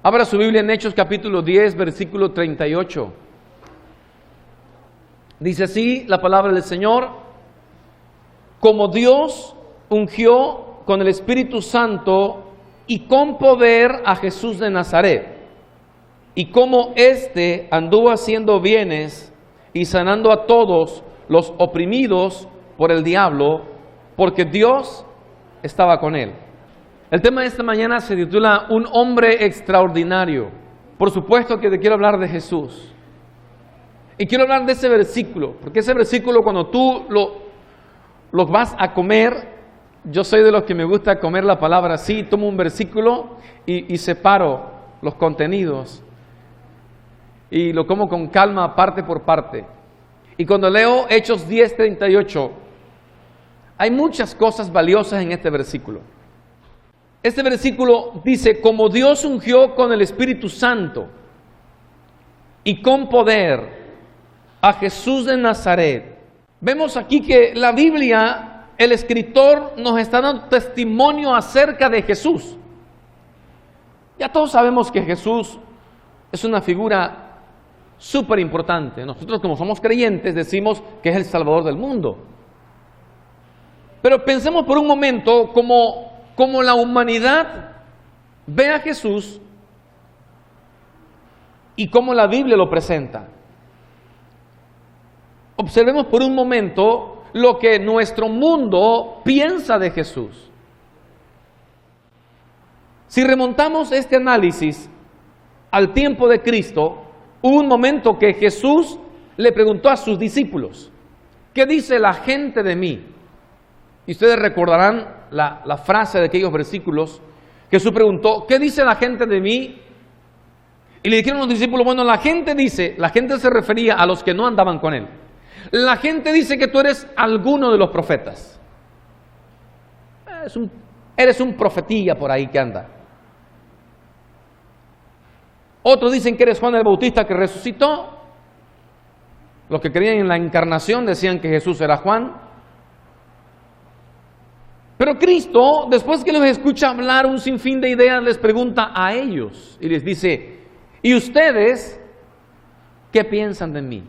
Abra su Biblia en Hechos capítulo 10, versículo 38. Dice así la palabra del Señor: como Dios ungió con el Espíritu Santo y con poder a Jesús de Nazaret, y como éste anduvo haciendo bienes y sanando a todos los oprimidos por el diablo, porque Dios estaba con él. El tema de esta mañana se titula Un hombre extraordinario. Por supuesto que te quiero hablar de Jesús. Y quiero hablar de ese versículo, porque ese versículo cuando tú lo vas a comer, yo soy de los que me gusta comer la palabra así, tomo un versículo y separo los contenidos. Y lo como con calma, parte por parte. Y cuando leo Hechos 10:38, hay muchas cosas valiosas en este versículo. Este versículo dice, como Dios ungió con el Espíritu Santo y con poder a Jesús de Nazaret. Vemos aquí que la Biblia, el escritor nos está dando testimonio acerca de Jesús. Ya todos sabemos que Jesús es una figura súper importante. Nosotros, como somos creyentes, decimos que es el Salvador del mundo. Pero pensemos por un momento como la humanidad ve a Jesús y cómo la Biblia lo presenta. Observemos por un momento lo que nuestro mundo piensa de Jesús. Si remontamos este análisis al tiempo de Cristo, hubo un momento que Jesús le preguntó a sus discípulos, ¿qué dice la gente de mí? Y ustedes recordarán la frase de aquellos versículos. Jesús preguntó, ¿qué dice la gente de mí? Y le dijeron los discípulos, bueno, la gente se refería a los que no andaban con él. La gente dice que tú eres alguno de los profetas. Eres un profetilla por ahí que anda. Otros dicen que eres Juan el Bautista que resucitó. Los que creían en la encarnación decían que Jesús era Juan. Pero Cristo, después que los escucha hablar un sinfín de ideas, les pregunta a ellos y les dice, ¿y ustedes qué piensan de mí?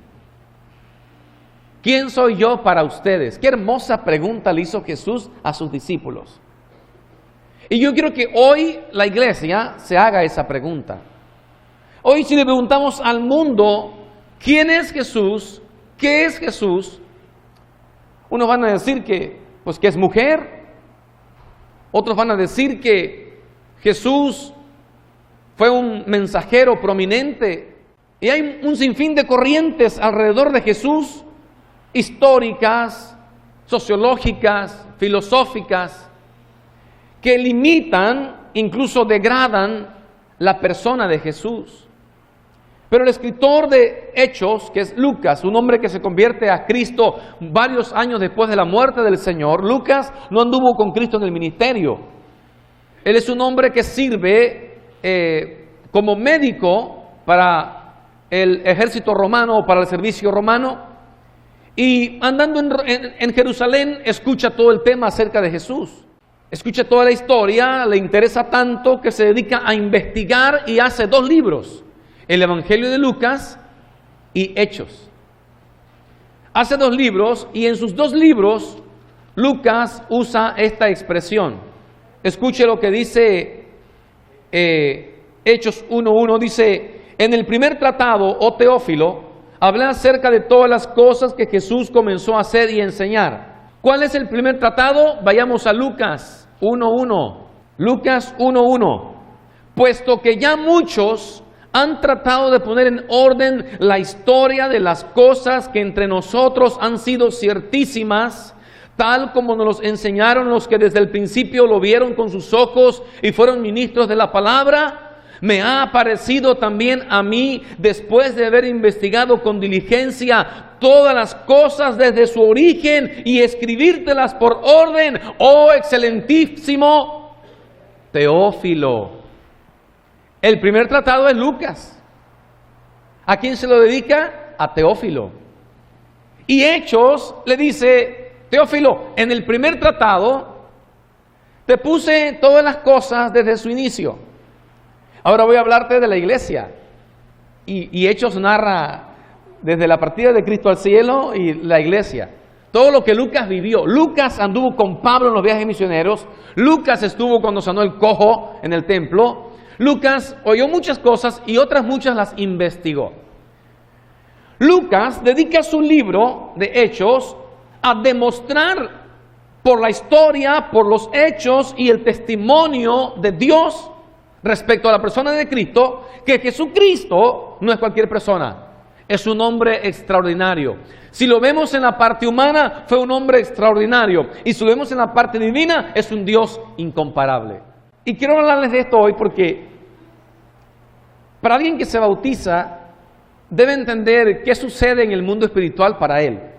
¿Quién soy yo para ustedes? Qué hermosa pregunta le hizo Jesús a sus discípulos. Y yo quiero que hoy la iglesia se haga esa pregunta. Hoy si le preguntamos al mundo, ¿quién es Jesús? ¿Qué es Jesús? Unos van a decir que es mujer. Otros van a decir que Jesús fue un mensajero prominente. Y hay un sinfín de corrientes alrededor de Jesús, históricas, sociológicas, filosóficas, que limitan, incluso degradan la persona de Jesús. Pero el escritor de Hechos, que es Lucas, un hombre que se convierte a Cristo varios años después de la muerte del Señor, Lucas no anduvo con Cristo en el ministerio. Él es un hombre que sirve como médico para el ejército romano o para el servicio romano. Y andando en Jerusalén, escucha todo el tema acerca de Jesús. Escucha toda la historia, le interesa tanto que se dedica a investigar y hace 2 libros. El Evangelio de Lucas y Hechos. Hace 2 libros y en sus 2 libros Lucas usa esta expresión. Escuche lo que dice Hechos 1:1. Dice, en el primer tratado, oh Teófilo, hablé acerca de todas las cosas que Jesús comenzó a hacer y enseñar. ¿Cuál es el primer tratado? Vayamos a Lucas 1:1. Lucas 1:1. Puesto que ya muchos han tratado de poner en orden la historia de las cosas que entre nosotros han sido ciertísimas, tal como nos los enseñaron los que desde el principio lo vieron con sus ojos y fueron ministros de la palabra, me ha parecido también a mí, después de haber investigado con diligencia todas las cosas desde su origen y escribírtelas por orden, oh excelentísimo Teófilo. El primer tratado es Lucas. ¿A quién se lo dedica? A Teófilo. Y Hechos le dice, Teófilo, en el primer tratado te puse todas las cosas desde su inicio. Ahora voy a hablarte de la iglesia. Y Hechos narra desde la partida de Cristo al cielo y la iglesia. Todo lo que Lucas vivió. Lucas anduvo con Pablo en los viajes misioneros. Lucas estuvo cuando sanó el cojo en el templo. Lucas oyó muchas cosas y otras muchas las investigó. Lucas dedica su libro de Hechos a demostrar por la historia, por los hechos y el testimonio de Dios respecto a la persona de Cristo, que Jesucristo no es cualquier persona, es un hombre extraordinario. Si lo vemos en la parte humana, fue un hombre extraordinario, y si lo vemos en la parte divina, es un Dios incomparable. Y quiero hablarles de esto hoy porque para alguien que se bautiza, debe entender qué sucede en el mundo espiritual para él.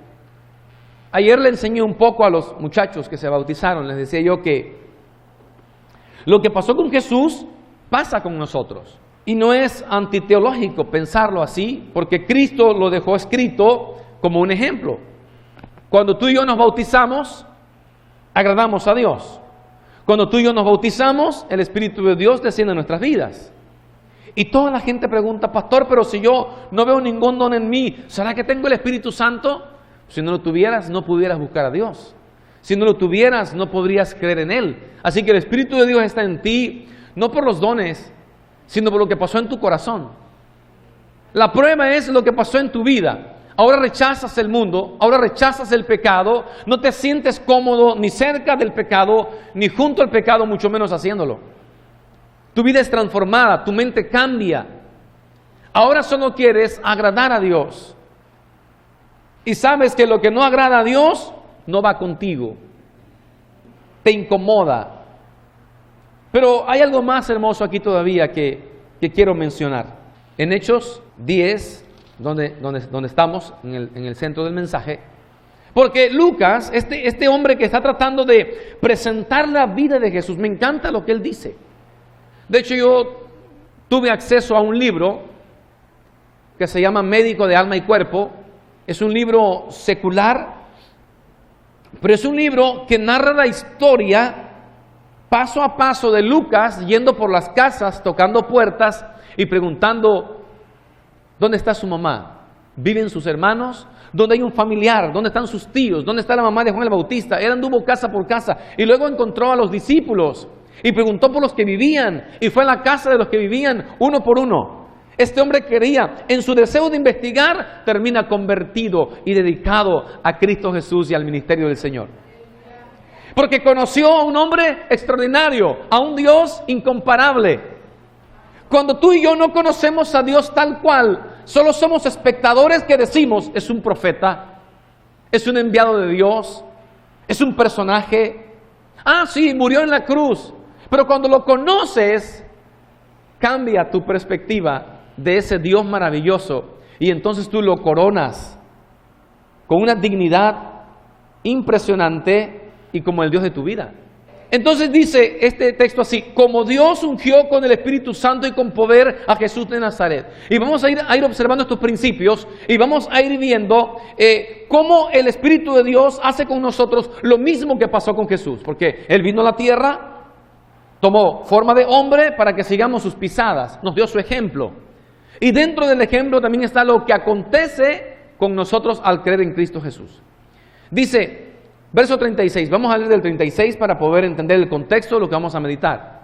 Ayer le enseñé un poco a los muchachos que se bautizaron, les decía yo que lo que pasó con Jesús pasa con nosotros. Y no es antiteológico pensarlo así, porque Cristo lo dejó escrito como un ejemplo. Cuando tú y yo nos bautizamos, agradamos a Dios. Cuando tú y yo nos bautizamos, el Espíritu de Dios desciende en nuestras vidas. Y toda la gente pregunta, pastor, pero si yo no veo ningún don en mí, ¿será que tengo el Espíritu Santo? Si no lo tuvieras, no pudieras buscar a Dios. Si no lo tuvieras, no podrías creer en Él. Así que el Espíritu de Dios está en ti, no por los dones, sino por lo que pasó en tu corazón. La prueba es lo que pasó en tu vida. Ahora rechazas el mundo, ahora rechazas el pecado, no te sientes cómodo ni cerca del pecado, ni junto al pecado, mucho menos haciéndolo. Tu vida es transformada, tu mente cambia. Ahora solo quieres agradar a Dios. Y sabes que lo que no agrada a Dios no va contigo. Te incomoda. Pero hay algo más hermoso aquí todavía que quiero mencionar. En Hechos 10, donde estamos, en el centro del mensaje, porque Lucas, este hombre que está tratando de presentar la vida de Jesús, me encanta lo que él dice. De hecho, yo tuve acceso a un libro que se llama Médico de Alma y Cuerpo. Es un libro secular, pero es un libro que narra la historia paso a paso de Lucas yendo por las casas, tocando puertas y preguntando, ¿dónde está su mamá? ¿Viven sus hermanos? ¿Dónde hay un familiar? ¿Dónde están sus tíos? ¿Dónde está la mamá de Juan el Bautista? Él anduvo casa por casa y luego encontró a los discípulos y preguntó por los que vivían y fue a la casa de los que vivían uno por uno. Este hombre quería, en su deseo de investigar, termina convertido y dedicado a Cristo Jesús y al ministerio del Señor. Porque conoció a un hombre extraordinario, a un Dios incomparable. Cuando tú y yo no conocemos a Dios tal cual, solo somos espectadores que decimos, es un profeta, es un enviado de Dios, es un personaje. Ah, sí, murió en la cruz. Pero cuando lo conoces, cambia tu perspectiva de ese Dios maravilloso y entonces tú lo coronas con una dignidad impresionante y como el Dios de tu vida. Entonces dice este texto así, como Dios ungió con el Espíritu Santo y con poder a Jesús de Nazaret. Y vamos a ir observando estos principios y vamos a ir viendo cómo el Espíritu de Dios hace con nosotros lo mismo que pasó con Jesús. Porque Él vino a la tierra, tomó forma de hombre para que sigamos sus pisadas, nos dio su ejemplo. Y dentro del ejemplo también está lo que acontece con nosotros al creer en Cristo Jesús. Dice, verso 36, vamos a leer del 36 para poder entender el contexto de lo que vamos a meditar.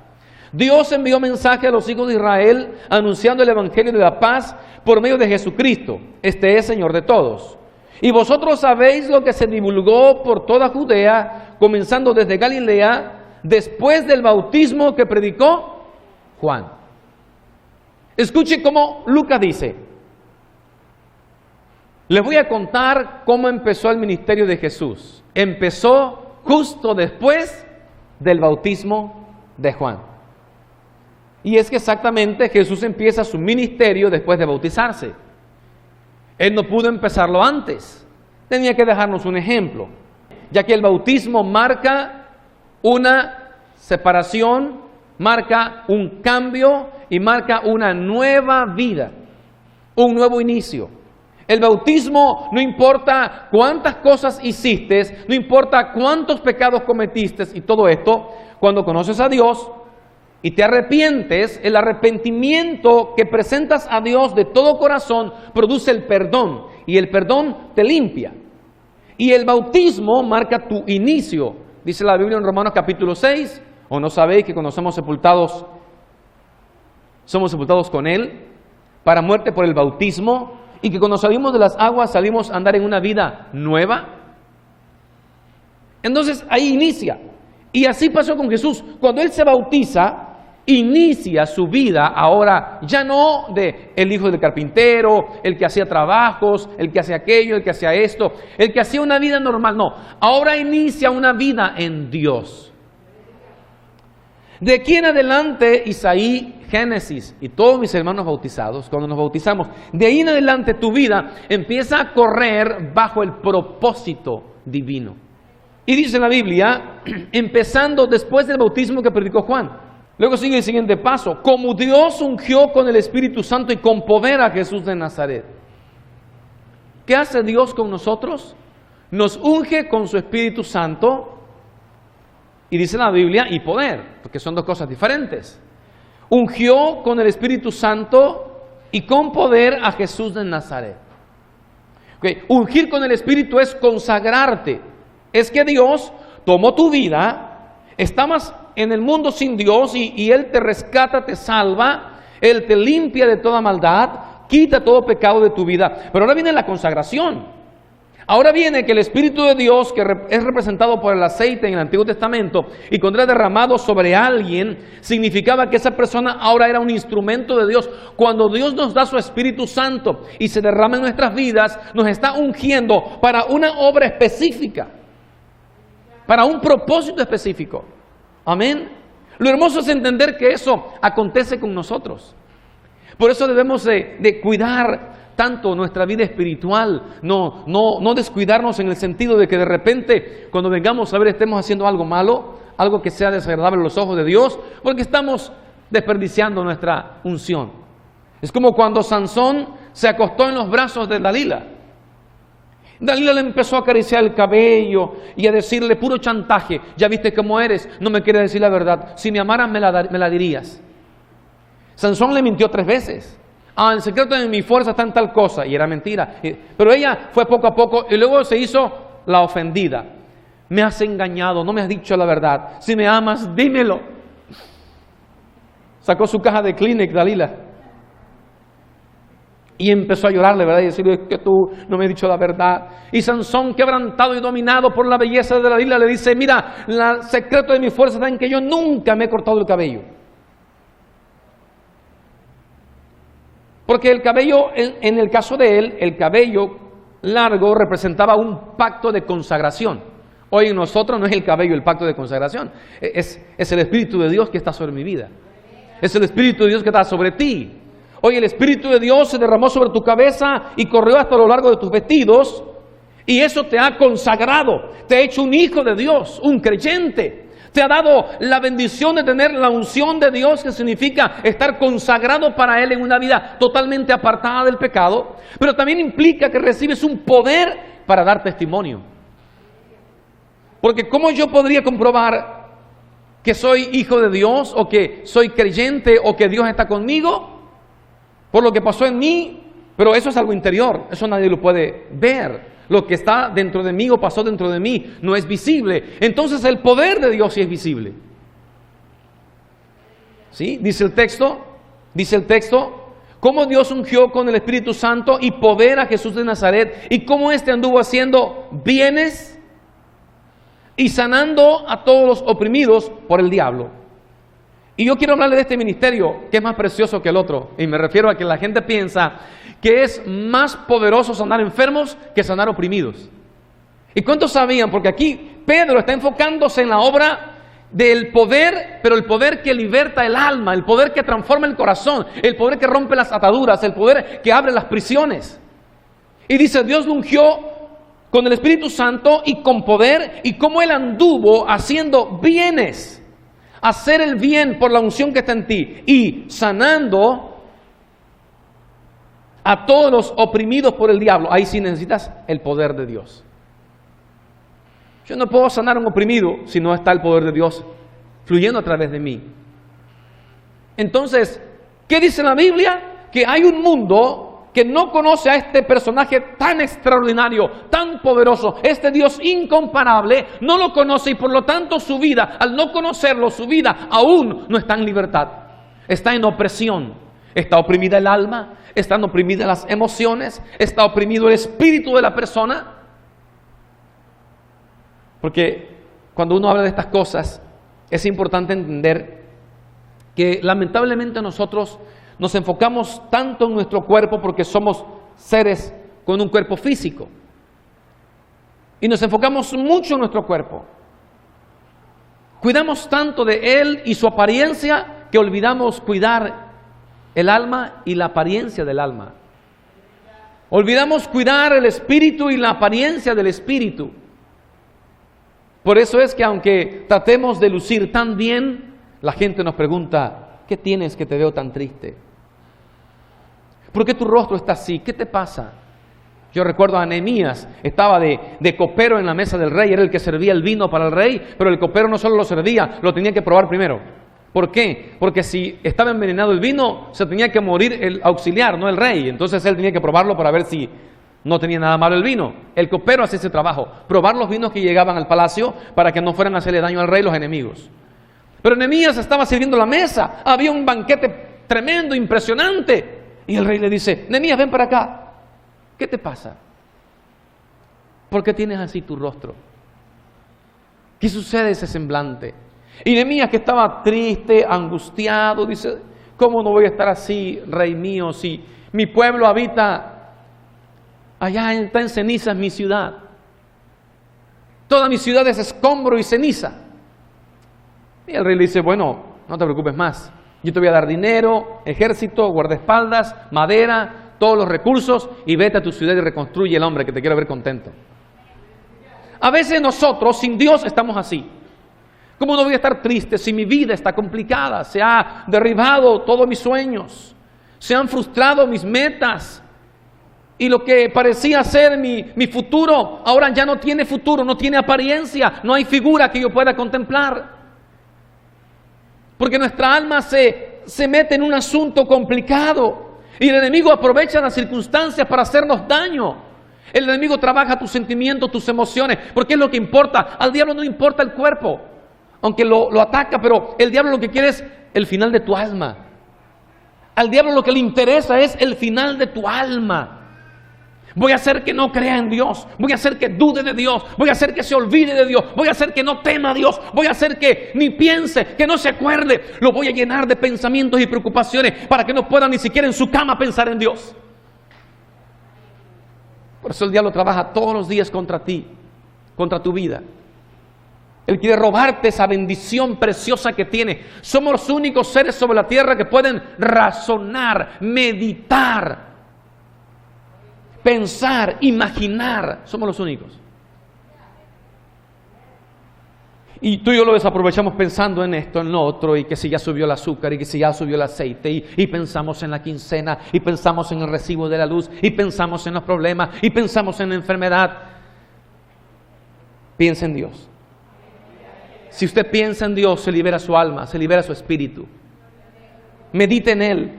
Dios envió mensaje a los hijos de Israel anunciando el evangelio de la paz por medio de Jesucristo. Este es Señor de todos. Y vosotros sabéis lo que se divulgó por toda Judea, comenzando desde Galilea, después del bautismo que predicó Juan. Escuche cómo Lucas dice, les voy a contar cómo empezó el ministerio de Jesús. Empezó justo después del bautismo de Juan. Y es que exactamente Jesús empieza su ministerio después de bautizarse. Él no pudo empezarlo antes. Tenía que dejarnos un ejemplo, ya que el bautismo marca una separación, marca un cambio y marca una nueva vida, un nuevo inicio. El bautismo no importa cuántas cosas hiciste, no importa cuántos pecados cometiste y todo esto, cuando conoces a Dios, y te arrepientes, el arrepentimiento que presentas a Dios de todo corazón produce el perdón, y el perdón te limpia. Y el bautismo marca tu inicio. Dice la Biblia en Romanos capítulo 6, ¿o no sabéis que cuando somos sepultados con Él para muerte por el bautismo, y que cuando salimos de las aguas salimos a andar en una vida nueva? Entonces ahí inicia. Y así pasó con Jesús. Cuando Él se bautiza, inicia su vida ahora ya no de el hijo del carpintero, el que hacía trabajos, el que hacía aquello, el que hacía esto, el que hacía una vida normal. No, ahora inicia una vida en Dios. De aquí en adelante, Isaí, Génesis y todos mis hermanos bautizados, cuando nos bautizamos, de ahí en adelante tu vida empieza a correr bajo el propósito divino. Y dice la Biblia, empezando después del bautismo que predicó Juan. Luego sigue el siguiente paso: como Dios ungió con el Espíritu Santo y con poder a Jesús de Nazaret. ¿Qué hace Dios con nosotros? Nos unge con su Espíritu Santo, y dice la Biblia, y poder, porque son dos cosas diferentes. Ungió con el Espíritu Santo y con poder a Jesús de Nazaret. Okay. Ungir con el Espíritu es consagrarte. Es que Dios tomó tu vida, estabas en el mundo sin Dios y Él te rescata, te salva, Él te limpia de toda maldad, quita todo pecado de tu vida. Pero ahora viene la consagración. Ahora viene que el Espíritu de Dios, que es representado por el aceite en el Antiguo Testamento, y cuando era derramado sobre alguien, significaba que esa persona ahora era un instrumento de Dios. Cuando Dios nos da su Espíritu Santo y se derrama en nuestras vidas, nos está ungiendo para una obra específica, para un propósito específico. Amén. Lo hermoso es entender que eso acontece con nosotros. Por eso debemos de cuidar tanto nuestra vida espiritual, no descuidarnos en el sentido de que de repente cuando vengamos a ver estemos haciendo algo malo, algo que sea desagradable a los ojos de Dios, porque estamos desperdiciando nuestra unción. Es como cuando Sansón se acostó en los brazos de Dalila. Dalila le empezó a acariciar el cabello y a decirle puro chantaje: ya viste cómo eres, no me quieres decir la verdad, si me amaras me la dirías. Sansón le mintió 3 veces. El secreto de mi fuerza está en tal cosa, y era mentira. Pero ella fue poco a poco y luego se hizo la ofendida. Me has engañado, no me has dicho la verdad, si me amas, dímelo. Sacó su caja de Kleenex, Dalila, y empezó a llorarle, ¿verdad? Y decirle: es que tú no me has dicho la verdad. Y Sansón, quebrantado y dominado por la belleza de Dalila, le dice: mira, el secreto de mi fuerza está en que yo nunca me he cortado el cabello. Porque el cabello, en el caso de él, el cabello largo representaba un pacto de consagración. Hoy en nosotros no es el cabello el pacto de consagración, es el Espíritu de Dios que está sobre mi vida. Es el Espíritu de Dios que está sobre ti. Hoy el Espíritu de Dios se derramó sobre tu cabeza y corrió hasta lo largo de tus vestidos, y eso te ha consagrado, te ha hecho un hijo de Dios, un creyente. Te ha dado la bendición de tener la unción de Dios, que significa estar consagrado para Él en una vida totalmente apartada del pecado, pero también implica que recibes un poder para dar testimonio. Porque ¿cómo yo podría comprobar que soy hijo de Dios, o que soy creyente, o que Dios está conmigo? Por lo que pasó en mí. Pero eso es algo interior, eso nadie lo puede ver. Lo que está dentro de mí o pasó dentro de mí no es visible. Entonces el poder de Dios sí es visible. ¿Sí? Dice el texto, cómo Dios ungió con el Espíritu Santo y poder a Jesús de Nazaret, y cómo éste anduvo haciendo bienes y sanando a todos los oprimidos por el diablo. Y yo quiero hablarle de este ministerio que es más precioso que el otro. Y me refiero a que la gente piensa que es más poderoso sanar enfermos que sanar oprimidos. ¿Y cuántos sabían? Porque aquí Pedro está enfocándose en la obra del poder, pero el poder que liberta el alma, el poder que transforma el corazón, el poder que rompe las ataduras, el poder que abre las prisiones. Y dice: Dios lo ungió con el Espíritu Santo y con poder, y como Él anduvo haciendo bienes. Hacer el bien por la unción que está en ti, y sanando a todos los oprimidos por el diablo. Ahí sí necesitas el poder de Dios. Yo no puedo sanar a un oprimido si no está el poder de Dios fluyendo a través de mí. Entonces, ¿qué dice la Biblia? Que hay un mundo que no conoce a este personaje tan extraordinario, tan poderoso, este Dios incomparable, no lo conoce y por lo tanto su vida, al no conocerlo, su vida aún no está en libertad, está en opresión, está oprimida el alma, están oprimidas las emociones, está oprimido el espíritu de la persona. Porque cuando uno habla de estas cosas, es importante entender que lamentablemente nosotros nos enfocamos tanto en nuestro cuerpo porque somos seres con un cuerpo físico. Y nos enfocamos mucho en nuestro cuerpo. Cuidamos tanto de él y su apariencia que olvidamos cuidar el alma y la apariencia del alma. Olvidamos cuidar el espíritu y la apariencia del espíritu. Por eso es que aunque tratemos de lucir tan bien, la gente nos pregunta, ¿qué tienes que te veo tan triste? ¿Por qué tu rostro está así? ¿Qué te pasa? Yo recuerdo a Nehemías, estaba de copero en la mesa del rey, era el que servía el vino para el rey, pero el copero no solo lo servía, lo tenía que probar primero. ¿Por qué? Porque si estaba envenenado el vino, se tenía que morir el auxiliar, no el rey. Entonces él tenía que probarlo para ver si no tenía nada malo el vino. El copero hacía ese trabajo, probar los vinos que llegaban al palacio para que no fueran a hacerle daño al rey los enemigos. Pero Nehemías estaba sirviendo la mesa, había un banquete tremendo, impresionante. Y el rey le dice, Nehemías, ven para acá. ¿Qué te pasa? ¿Por qué tienes así tu rostro? ¿Qué sucede ese semblante? Y Nehemías, que estaba triste, angustiado, dice, ¿cómo no voy a estar así, rey mío, si mi pueblo habita allá, está en cenizas mi ciudad? Toda mi ciudad es escombro y ceniza. Y el rey le dice, bueno, no te preocupes más. Yo te voy a dar dinero, ejército, guardaespaldas, madera, todos los recursos y vete a tu ciudad y reconstruye el hombre que te quiero ver contento. A veces nosotros sin Dios estamos así. ¿Cómo no voy a estar triste si mi vida está complicada? Se ha derribado todos mis sueños, se han frustrado mis metas y lo que parecía ser mi futuro ahora ya no tiene futuro, no tiene apariencia, no hay figura que yo pueda contemplar. Porque nuestra alma se mete en un asunto complicado y el enemigo aprovecha las circunstancias para hacernos daño. El enemigo trabaja tus sentimientos, tus emociones, porque es lo que importa. Al diablo no le importa el cuerpo, aunque lo ataca, pero el diablo lo que quiere es el final de tu alma. Al diablo lo que le interesa es el final de tu alma. Voy a hacer que no crea en Dios, voy a hacer que dude de Dios, voy a hacer que se olvide de Dios, voy a hacer que no tema a Dios, voy a hacer que ni piense, que no se acuerde. Lo voy a llenar de pensamientos y preocupaciones para que no pueda ni siquiera en su cama pensar en Dios. Por eso el diablo trabaja todos los días contra ti, contra tu vida. Él quiere robarte esa bendición preciosa que tiene. Somos los únicos seres sobre la tierra que pueden razonar, meditar, pensar, imaginar. Somos los únicos. Y tú y yo lo desaprovechamos pensando en esto, en lo otro, y que si ya subió el azúcar, y que si ya subió el aceite, y pensamos en la quincena, y pensamos en el recibo de la luz, y pensamos en los problemas, y pensamos en la enfermedad. Piensa en Dios. Si usted piensa en Dios, se libera su alma, se libera su espíritu. Medite en Él.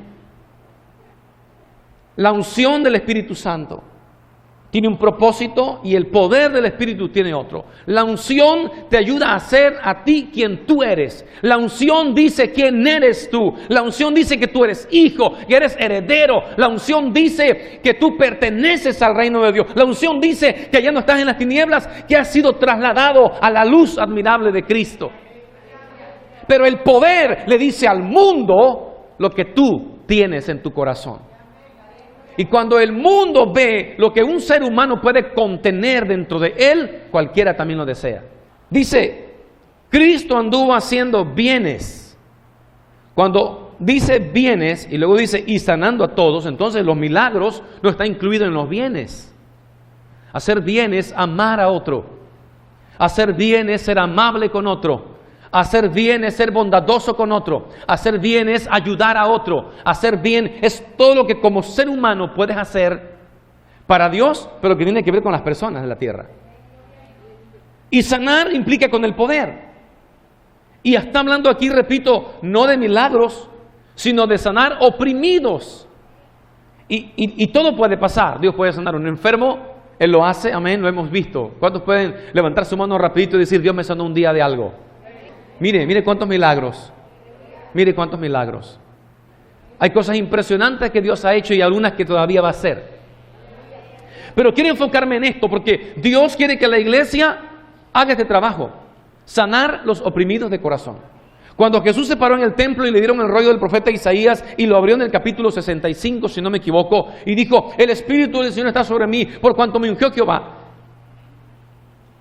La unción del Espíritu Santo tiene un propósito y el poder del Espíritu tiene otro. La unción te ayuda a ser a ti quien tú eres. La unción dice quién eres tú. La unción dice que tú eres hijo, que eres heredero. La unción dice que tú perteneces al reino de Dios. La unción dice que ya no estás en las tinieblas, que has sido trasladado a la luz admirable de Cristo. Pero el poder le dice al mundo lo que tú tienes en tu corazón. Y cuando el mundo ve lo que un ser humano puede contener dentro de él, cualquiera también lo desea. Dice, Cristo anduvo haciendo bienes. Cuando dice bienes y luego dice y sanando a todos, entonces los milagros no están incluidos en los bienes. Hacer bien es amar a otro. Hacer bien es ser amable con otro. Hacer bien es ser bondadoso con otro. Hacer bien es ayudar a otro. Hacer bien es todo lo que como ser humano puedes hacer para Dios, pero que tiene que ver con las personas de la tierra. Y sanar implica con el poder. Y está hablando aquí, repito, no de milagros, sino de sanar oprimidos. Y todo puede pasar. Dios puede sanar a un enfermo, Él lo hace, amén, lo hemos visto. ¿Cuántos pueden levantar su mano rapidito y decir, Dios me sanó un día de algo? Mire cuántos milagros. Mire cuántos milagros. Hay cosas impresionantes que Dios ha hecho y algunas que todavía va a hacer. Pero quiero enfocarme en esto porque Dios quiere que la iglesia haga este trabajo. Sanar los oprimidos de corazón. Cuando Jesús se paró en el templo y le dieron el rollo del profeta Isaías y lo abrió en el capítulo 65, si no me equivoco, y dijo, el Espíritu del Señor está sobre mí por cuanto me ungió Jehová.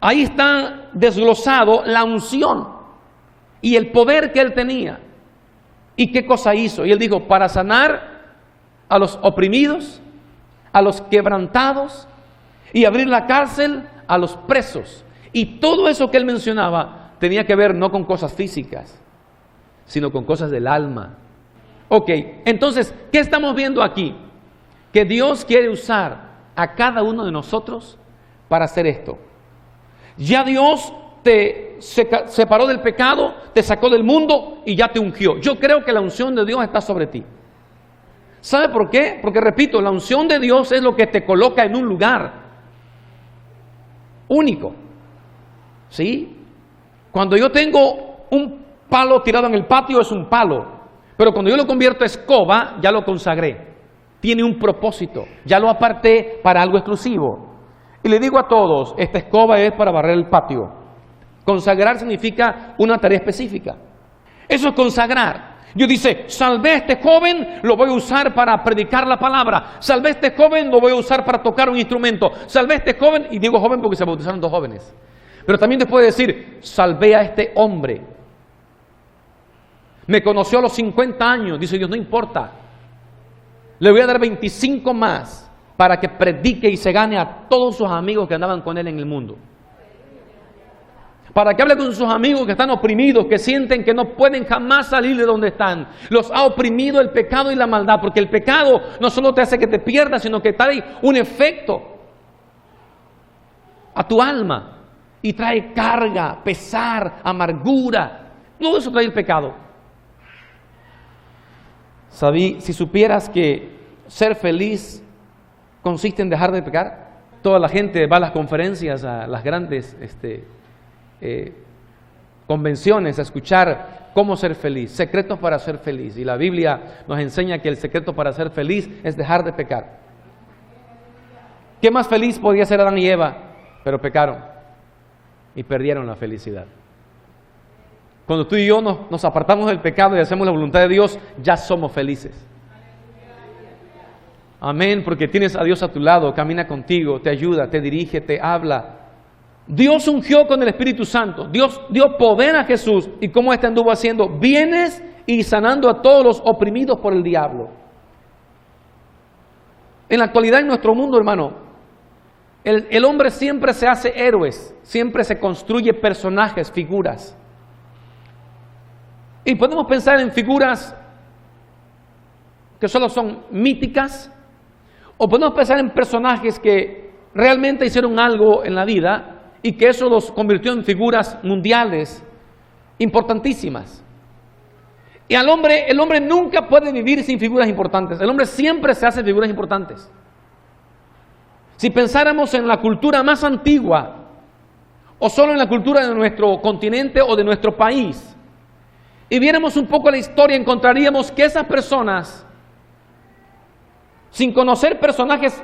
Ahí está desglosado la unción y el poder que Él tenía. ¿Y qué cosa hizo? Y Él dijo, para sanar a los oprimidos, a los quebrantados y abrir la cárcel a los presos. Y todo eso que Él mencionaba tenía que ver no con cosas físicas, sino con cosas del alma. Ok, entonces, ¿qué estamos viendo aquí? Que Dios quiere usar a cada uno de nosotros para hacer esto. Ya Dios te separó del pecado, te sacó del mundo y ya te ungió. Yo creo que la unción de Dios está sobre ti. ¿Sabe por qué? Porque repito, la unción de Dios es lo que te coloca en un lugar único. ¿Sí? Cuando yo tengo un palo tirado en el patio es un palo, pero cuando yo lo convierto a escoba, ya lo consagré. Tiene un propósito, ya lo aparté para algo exclusivo. Y le digo a todos, esta escoba es para barrer el patio. Consagrar significa una tarea específica. Eso es consagrar. Dios dice, salvé a este joven, lo voy a usar para predicar la palabra. Salvé a este joven, lo voy a usar para tocar un instrumento. Salvé a este joven, y digo joven porque se bautizaron 2 jóvenes. Pero también te puede decir, salvé a este hombre. Me conoció a los 50 años. Dice Dios, no importa. Le voy a dar 25 más para que predique y se gane a todos sus amigos que andaban con él en el mundo. Para que hable con sus amigos que están oprimidos, que sienten que no pueden jamás salir de donde están. Los ha oprimido el pecado y la maldad, porque el pecado no solo te hace que te pierdas, sino que trae un efecto a tu alma y trae carga, pesar, amargura. Todo eso trae el pecado. Si supieras que ser feliz consiste en dejar de pecar, toda la gente va a las conferencias, a las grandes convenciones a escuchar cómo ser feliz, secretos para ser feliz. Y la Biblia nos enseña que el secreto para ser feliz es dejar de pecar. ¿Qué más feliz podía ser Adán y Eva? Pero pecaron y perdieron la felicidad. Cuando tú y yo nos apartamos del pecado y hacemos la voluntad de Dios, ya somos felices. Amén, porque tienes a Dios a tu lado, camina contigo, te ayuda, te dirige, te habla. Dios ungió con el Espíritu Santo. Dios dio poder a Jesús. ¿Y cómo este anduvo haciendo? Bienes y sanando a todos los oprimidos por el diablo. En la actualidad en nuestro mundo, hermano, el hombre siempre se hace héroes, siempre se construye personajes, figuras. Y podemos pensar en figuras que solo son míticas, o podemos pensar en personajes que realmente hicieron algo en la vida y que eso los convirtió en figuras mundiales importantísimas. Y el hombre nunca puede vivir sin figuras importantes. El hombre siempre se hace figuras importantes. Si pensáramos en la cultura más antigua, o solo en la cultura de nuestro continente o de nuestro país, y viéramos un poco la historia, encontraríamos que esas personas, sin conocer personajes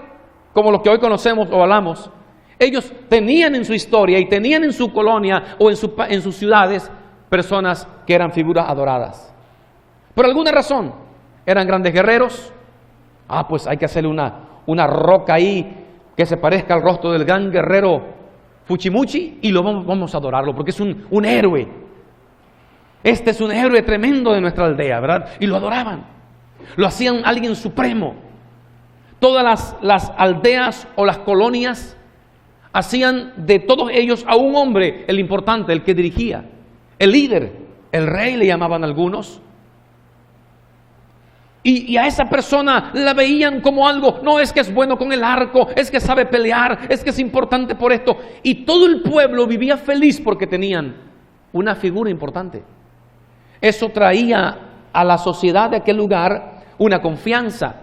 como los que hoy conocemos o hablamos, ellos tenían en su historia y tenían en su colonia o en sus ciudades personas que eran figuras adoradas. Por alguna razón, eran grandes guerreros. Pues hay que hacerle una roca ahí que se parezca al rostro del gran guerrero Fuchimuchi y vamos a adorarlo porque es un héroe. Este es un héroe tremendo de nuestra aldea, ¿verdad? Y lo adoraban. Lo hacían alguien supremo. Todas las aldeas o las colonias hacían de todos ellos a un hombre, el importante, el que dirigía, el líder, el rey le llamaban algunos. Y a esa persona la veían como algo, no es que es bueno con el arco, es que sabe pelear, es que es importante por esto. Y todo el pueblo vivía feliz porque tenían una figura importante. Eso traía a la sociedad de aquel lugar una confianza,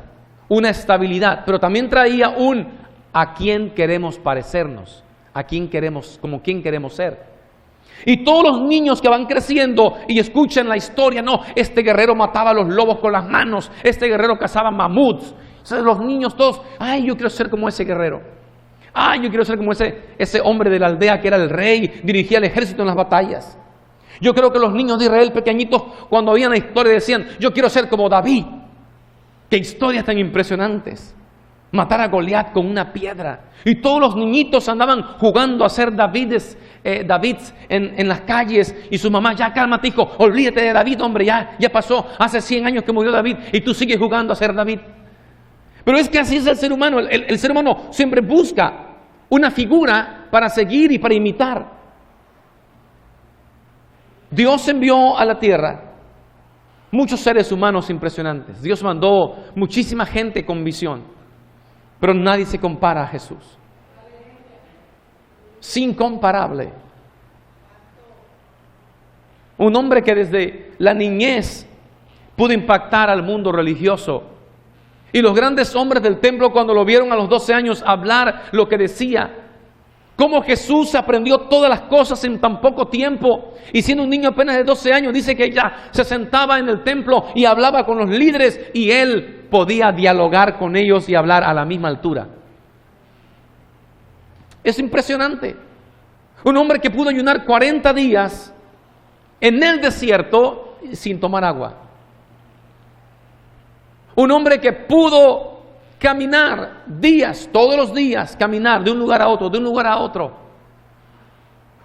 una estabilidad, pero también traía un a quién queremos parecernos, como quién queremos ser. Y todos los niños que van creciendo y escuchan la historia, no, este guerrero mataba a los lobos con las manos, este guerrero cazaba mamuts. Entonces los niños todos, ay, yo quiero ser como ese guerrero. Ay, yo quiero ser como ese hombre de la aldea que era el rey, dirigía el ejército en las batallas. Yo creo que los niños de Israel pequeñitos, cuando oían la historia, decían, yo quiero ser como David. Qué historias tan impresionantes. Matar a Goliat con una piedra. Y todos los niñitos andaban jugando a ser Davids en las calles. Y su mamá, ya cálmate hijo, olvídate de David, hombre, ya pasó. Hace 100 años que murió David y tú sigues jugando a ser David. Pero es que así es el ser humano. El ser humano siempre busca una figura para seguir y para imitar. Dios envió a la tierra muchos seres humanos impresionantes. Dios mandó muchísima gente con visión. Pero nadie se compara a Jesús. Es incomparable. Un hombre que desde la niñez pudo impactar al mundo religioso. Y los grandes hombres del templo, cuando lo vieron a los 12 años hablar lo que decía, cómo Jesús aprendió todas las cosas en tan poco tiempo. Y siendo un niño apenas de 12 años, dice que ya se sentaba en el templo y hablaba con los líderes y él podía dialogar con ellos y hablar a la misma altura. Es impresionante. Un hombre que pudo ayunar 40 días en el desierto sin tomar agua. Un hombre que pudo caminar días, todos los días, caminar de un lugar a otro, de un lugar a otro.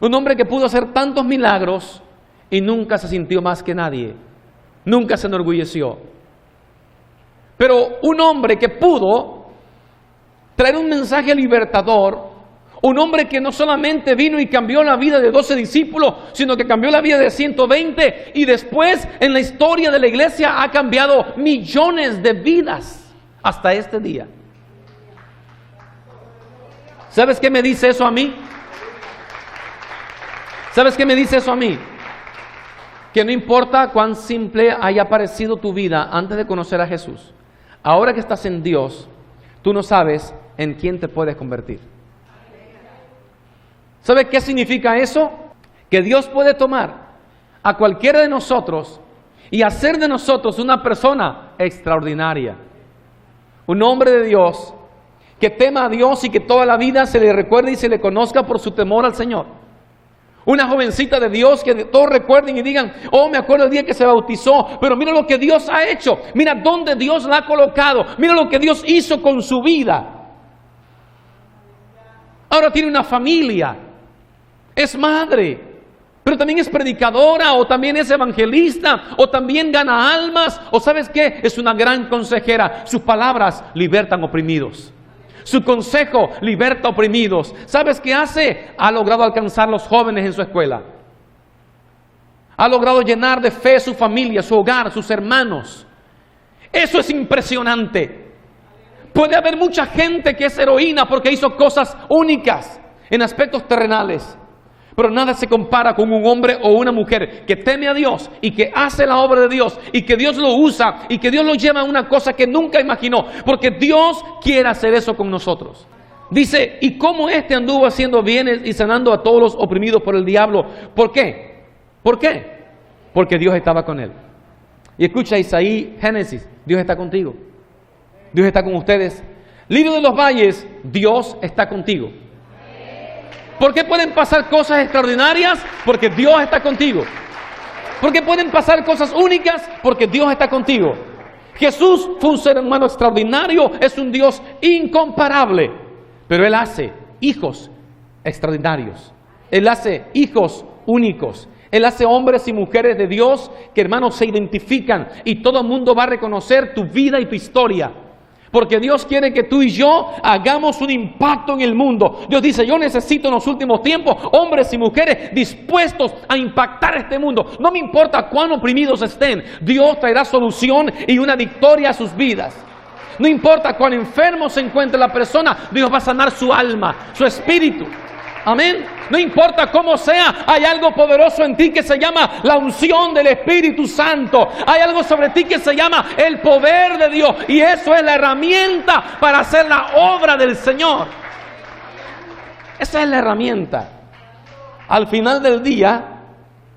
Un hombre que pudo hacer tantos milagros y nunca se sintió más que nadie. Nunca se enorgulleció. Pero un hombre que pudo traer un mensaje libertador, un hombre que no solamente vino y cambió la vida de 12 discípulos, sino que cambió la vida de 120 y después en la historia de la iglesia ha cambiado millones de vidas hasta este día. ¿Sabes qué me dice eso a mí? ¿Sabes qué me dice eso a mí? Que no importa cuán simple haya parecido tu vida antes de conocer a Jesús, ahora que estás en Dios, tú no sabes en quién te puedes convertir. ¿Sabes qué significa eso? Que Dios puede tomar a cualquiera de nosotros y hacer de nosotros una persona extraordinaria. Un hombre de Dios que tema a Dios y que toda la vida se le recuerde y se le conozca por su temor al Señor. Una jovencita de Dios que todos recuerden y digan, oh, me acuerdo el día que se bautizó, pero mira lo que Dios ha hecho, mira dónde Dios la ha colocado, mira lo que Dios hizo con su vida. Ahora tiene una familia, es madre, pero también es predicadora, o también es evangelista, o también gana almas, o ¿sabes qué? Es una gran consejera. Sus palabras libertan oprimidos. Su consejo liberta oprimidos. ¿Sabes qué hace? Ha logrado alcanzar los jóvenes en su escuela. Ha logrado llenar de fe su familia, su hogar, sus hermanos. Eso es impresionante. Puede haber mucha gente que es heroína porque hizo cosas únicas en aspectos terrenales. Pero nada se compara con un hombre o una mujer que teme a Dios y que hace la obra de Dios y que Dios lo usa y que Dios lo lleva a una cosa que nunca imaginó. Porque Dios quiere hacer eso con nosotros. Dice, y cómo anduvo haciendo bienes y sanando a todos los oprimidos por el diablo. ¿Por qué? ¿Por qué? Porque Dios estaba con él. Y escucha Isaías, Génesis, Dios está contigo. Dios está con ustedes. Lirio de los valles, Dios está contigo. ¿Por qué pueden pasar cosas extraordinarias? Porque Dios está contigo. ¿Por qué pueden pasar cosas únicas? Porque Dios está contigo. Jesús fue un ser humano extraordinario, es un Dios incomparable, pero Él hace hijos extraordinarios. Él hace hijos únicos. Él hace hombres y mujeres de Dios que, hermanos, se identifican y todo el mundo va a reconocer tu vida y tu historia. Porque Dios quiere que tú y yo hagamos un impacto en el mundo. Dios dice, yo necesito en los últimos tiempos hombres y mujeres dispuestos a impactar este mundo. No me importa cuán oprimidos estén, Dios traerá solución y una victoria a sus vidas. No importa cuán enfermo se encuentre la persona, Dios va a sanar su alma, su espíritu. Amén. No importa cómo sea, hay algo poderoso en ti que se llama la unción del Espíritu Santo. Hay algo sobre ti que se llama el poder de Dios. Y eso es la herramienta para hacer la obra del Señor. Esa es la herramienta. Al final del día,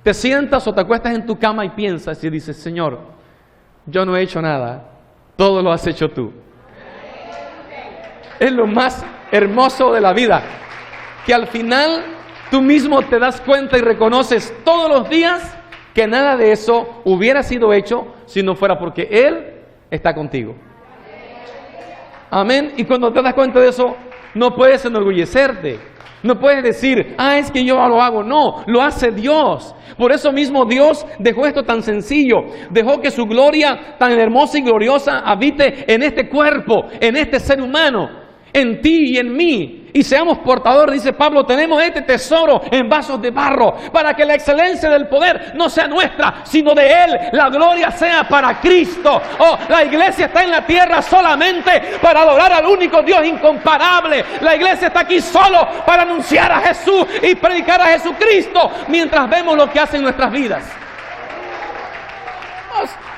te sientas o te acuestas en tu cama y piensas y dices, Señor, yo no he hecho nada. Todo lo has hecho tú. Es lo más hermoso de la vida. Que al final tú mismo te das cuenta y reconoces todos los días que nada de eso hubiera sido hecho si no fuera porque Él está contigo. Amén. Y cuando te das cuenta de eso, no puedes enorgullecerte. No puedes decir, es que yo lo hago. No, lo hace Dios. Por eso mismo Dios dejó esto tan sencillo. Dejó que su gloria tan hermosa y gloriosa habite en este cuerpo, en este ser humano, en ti y en mí. Y seamos portadores, dice Pablo, tenemos este tesoro en vasos de barro, para que la excelencia del poder no sea nuestra, sino de Él. La gloria sea para Cristo. La iglesia está en la tierra solamente para adorar al único Dios incomparable. La iglesia está aquí solo para anunciar a Jesús y predicar a Jesucristo, mientras vemos lo que hacen nuestras vidas.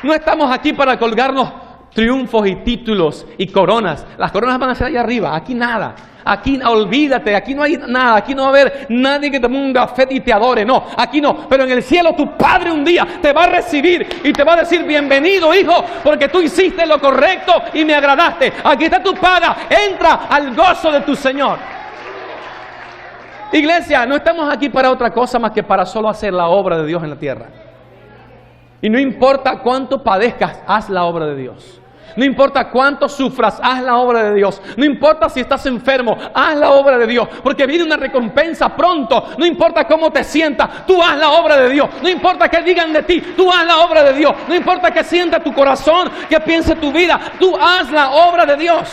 No estamos aquí para colgarnos triunfos y títulos y coronas. Las coronas van a ser allá arriba, aquí nada. Aquí olvídate, aquí no hay nada, aquí no va a haber nadie que te ponga un gafete y te adore, no, aquí no. Pero en el cielo tu Padre un día te va a recibir y te va a decir, bienvenido hijo, porque tú hiciste lo correcto y me agradaste. Aquí está tu paga, entra al gozo de tu Señor. Iglesia, no estamos aquí para otra cosa más que para solo hacer la obra de Dios en la tierra. Y no importa cuánto padezcas, haz la obra de Dios. No importa cuánto sufras, haz la obra de Dios. No importa si estás enfermo, haz la obra de Dios, porque viene una recompensa pronto. No importa cómo te sientas, tú haz la obra de Dios. No importa qué digan de ti, tú haz la obra de Dios. No importa qué sienta tu corazón, qué piense tu vida, tú haz la obra de Dios.